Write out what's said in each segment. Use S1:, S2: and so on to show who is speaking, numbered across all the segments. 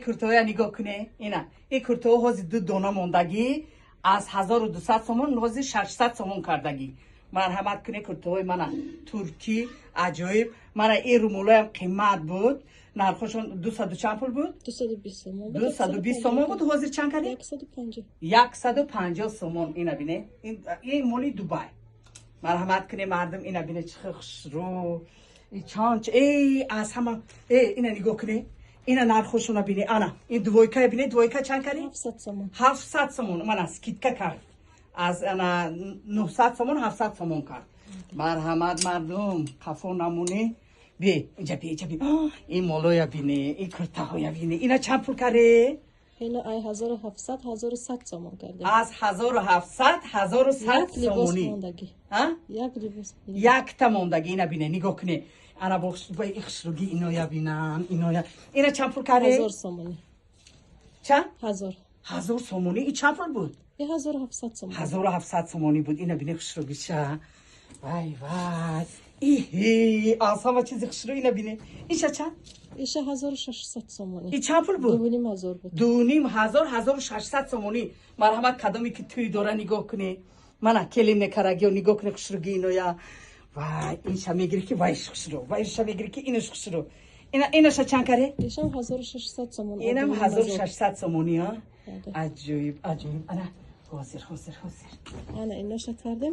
S1: کورتای نگاه کنه اینا این کورتا هازی دو دونه موندگی از 1200 سومون هازی 600 سومون کردگی مرحمت کنه کورتای من ترکی عجایب من این رومولای هم قیمت بود نرخشون 200 چند پول بود
S2: 220 سومون
S1: 220 سومون بود هازی چند کردی 150 سومون اینا بینه این مولی دوبای مرحمت کنه مردم اینا بینه چه خسرو ای چانچ ای از همه اینا نگاه کنه اینا نرخشون بینه انا این دویکا بینه دویکا چند کردی
S2: 700 سومون
S1: 700 سومون من از کیتکا کرد از انا 900 سومون 700 سومون کرد مرحمت مردم قفا نمونه بی اینجا بی این مولویا بینه این کرتاهویا بینه اینا چند پول کرده
S2: اینا ای 1700 1100 سومون کرده
S1: از 1700 1100 سومونی ها
S2: یک لباس
S1: یک تا موندگی اینا بینه نگاه کنه انا بخش با اخشروگی اینا یا بینن اینا چند پول کرده
S2: 1000 سومونی
S1: چند
S2: 1000
S1: سومونی این چند پول بود
S2: 1700 سومون
S1: 1700 سومونی بود اینا بینه اخشروگی چه وای ایه آسا چیز اخشرو اینا بینه ایشا چند
S2: ایشه 1600 سومونی
S1: این چند پول بود
S2: 2500 بود
S1: 2500 1600 مرحمت کدامی که توی دوره نگاه کنی من کلیم نکرگی و نگاه کنی خشرگی اینو یا وای این شا میگیری که وایش خشرو وای شا میگیری که اینش خشرو اینا شا چند کره
S2: ایشه 1600 سومون
S1: اینم 1600 سومونی ها عجیب انا حاضر
S2: انا اینا شا کردیم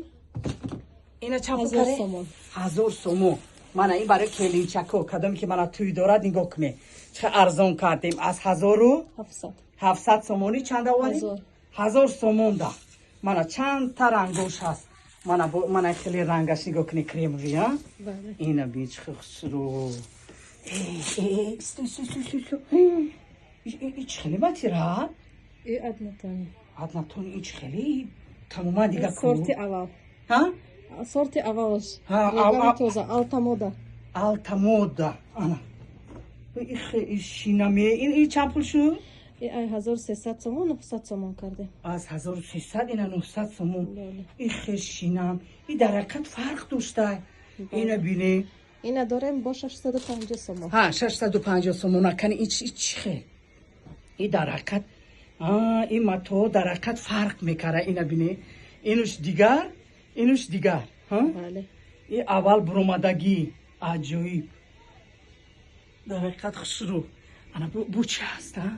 S1: اینا چند پول
S2: 1000
S1: کره
S2: سومون
S1: 1000 سومون من این برای کلیم چکو کدامی که من توی دوره نگاه کنی چه ارزان کردیم از 1700 سومونی چند آوردیم 1000 سومون ده من چند تا رنگوش هست من خیلی رنگش نگاه کنی کریم روی ها
S2: بله
S1: اینا بیچ خسرو ایچ خیلی بطیره
S2: ای ادنتانی
S1: عدنتون ایچ خیلی تماما دیگه
S2: سورت اول
S1: ها
S2: سورت اولش
S1: ها
S2: رگان توزه alta moda
S1: alta moda انا این شینامه این چند پول شد
S2: ای 1300 سومون 900 سومون کرده
S1: از 1300 اینا 900 سومون
S2: بله
S1: این خشینم این در حقیقت فرق داشته اینا بینی
S2: اینا داریم با 650 سومون
S1: ها 650 سومون کنی این چی این در حقیقت این متو در حقیقت فرق میکره اینا بینی اینوش دیگر ها
S2: بله
S1: این اول برومدگی عجیب در حقیقت خسرو انا بو چه هست ها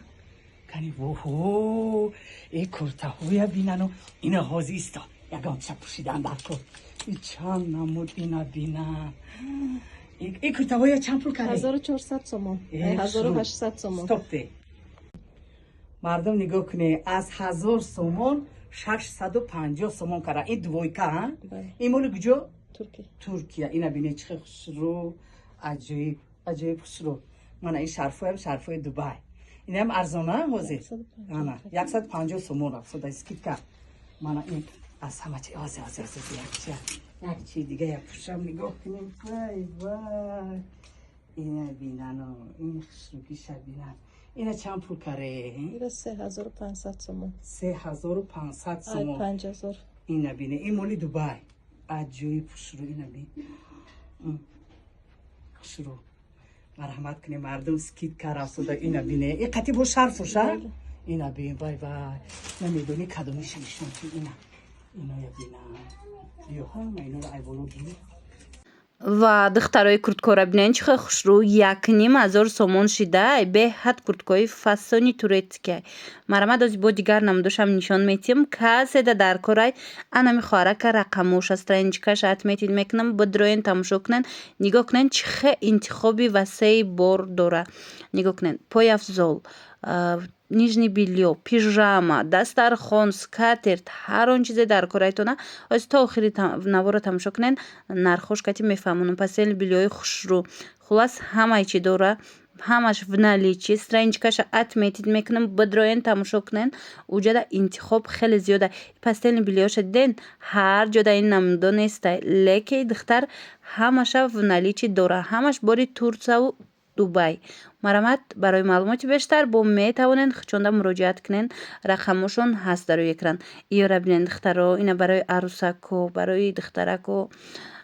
S1: کنی ووهو ای کرتاهویا بینن اینا هازی است یکم چه پوشیدن در کن این چند نمود اینا بینن این کرتاهویا چند پول کرده
S2: 1400 سومون 1800 سومون
S1: استاپ ده مردم نگاه کنه از 1000 سومون 650 سومون کرده این دویکا ها این مال کجا ترکیه اینا بینه چه خسرو عجیب خسرو من این شرفای دبی این هم ارزانه هازی 150 سومون رفت اسکیت کرد من این از همه چی آزه یک چی دیگه یک پوشم نگاه کنیم وای اینه بینن این خسروگی بینن اینه چند پول کره
S2: این 3500 سومون
S1: 3500 سومون
S2: 5000
S1: اینه بینه این مولی دبی عجیب خسرو اینه بین خسرو مرحمت کنی مردم سکیت کار افتاده اینا بینه این قطعی با شرفش اینا بین وای نمیدونی کدومیش میشون تو اینا یا بینن یا هم اینا رو ایوالو بینه
S3: و دخترای کورتکوره بینن چه خوشرو 1500 سومون شده به حد کورتکوی فاسونی туретке مرمد از با دیگر نمودشم نشان میتیم که در کورای انا میخواره که رقموش استرنجکش اتمیتید میکنم بدروین تماشا کنن نگاه کنن چه انتخابی وسیع بار داره نگاه کنن پای افزول نیژنی بیلیو پیژاما دسترخوان سکاترت هر آن چیزی در کورایتونه از تا آخری نوارو تماشا کنن نرخوش کتی میفهمونم پسیل بیلیوی خوش رو خلاص همه چی داره همش в наличии страничкаша отметить میکنم بدروین تماشا کنن اونجا در انتخاب خیلی زیاده پاستل بیلیوش دین هر جا در این نموده نیست لیکی دختر همش в наличии داره همش باری ترکیه و دبی مرامت برای معلومات بیشتر با می توانند خچونده مراجعت کنند رقمشون هست در روی اکران اینا ببینید دخترها اینا برای عروسک و برای دخترک و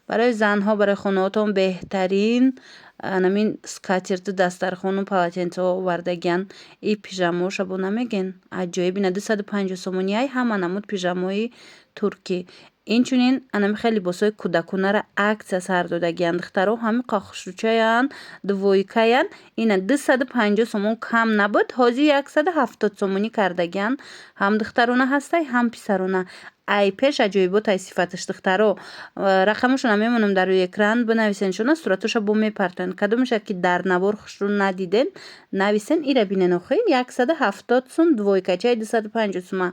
S3: برای زنها برای خانواتون بهترین анамин скатерту дастархону полотенцо овардагиан и пижамоша бо намегин аҷоиб ина 250 сомони ай ҳама намуд пижамои туркӣ. Инчунин анами хеле либосои кӯдаконара аксия сар додагиянд духтаро ҳами қохушручаян двойкаян ина 250 сомон кам набуд ҳозир 170 сомонӣ кардагиян ҳам духтарона ҳастай ҳам писарона ай пеш аҷоиботай сифаташ духтаро рақамашона мемонам дар рӯи экран бинависен шуна суратоша бо мепартоянд кадомешад ки дар навор хушрӯ надиден нависен ира бинен охи 170 сум двойкачаи 250 сума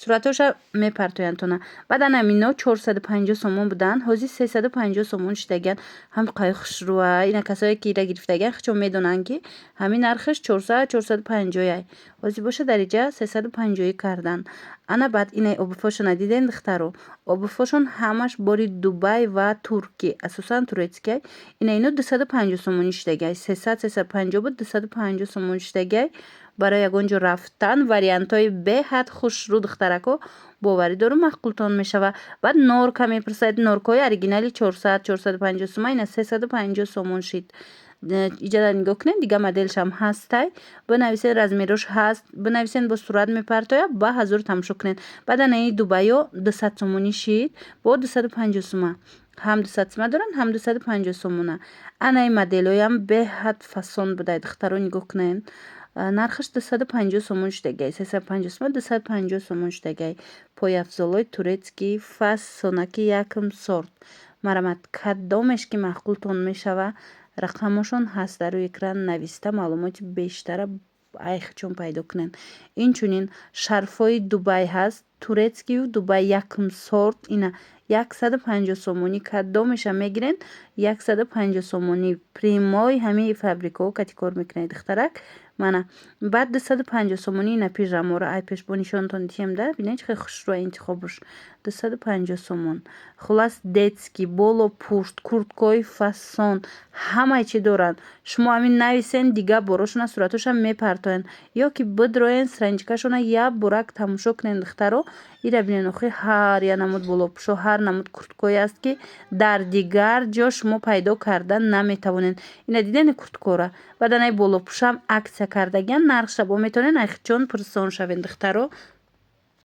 S3: суратоша мепартояндтона баъд анамино 450 сомон буданд ҳозир 350 сомон шидагиян ҳам қай хушрӯа ина касое ки ира гирифтагиян хичон медонанд ки ҳамин нархиш 400-450 ай ҳозир боша дариҷа 350 кардан ана баъд инаи обуфошона диден духтаро обуфошон ҳамаш бори Дубай ва Турки асосан турецкай ина ино 250 сомонӣ шидагиай 300-350 буд 250 сомон шидагиай барои ягон ҷо рафтан вариантҳои беҳад хушрӯ духтарако боварӣ дору мақултон мешава баъд норка мепурсад норкаҳои оригинали 400-450 сума ина 350 сомон шид иҷода нигоҳ кунед дига моделшам ҳастай бинависен размерош ҳаст бинависен бо сурат мепартоя ба ҳазор тамошо кунед баъд анаи дубайо 200 сомонӣ шид бо 250 сума ҳам 200 сума доранд ҳам 250 сомона анаи моделҳоям беҳад фасон будай духтаро нигоҳ кунед нархаш 250 сомон шидагиай 350 сума 250 сомон шидагиай пояфзолои турецкӣ фасонаки якм сорт марамат кадомеш ки маъқултон мешава рақамашон ҳаст дар рӯи экран нависта маълумоти бештара айхчон пайдо кунед инчунин шарфҳои дубай ҳаст турецкию дубай якм сорт ина 150 сомонӣ кадомеша мегирен 150 сомонӣ примои ҳамаи фабрикаҳо катикор мекунад духтарак мана баъд 250 сомонӣ ина пижамора ай пеш бо нишонтон диҳемда бинед чӣ хеле хушрӯа интихобуш 250 сомон хулас детский боло пушт курткаҳои фасон ҳамаи чӣ доранд шумо ҳамин нависен дига борошона суратоша мепартоянд ё ки бидроен страничкашона як бурак тамошо кунед духтаро ира бинен охи ҳар як намуд болопушо ҳар намуд курткое аст ки дар дигар ҷо шумо пайдо карда наметавонед ина дидени курткора баъд анаи болопушам аксия кардагиян нархша бо метавонед айхчон пурсон шавед духтаро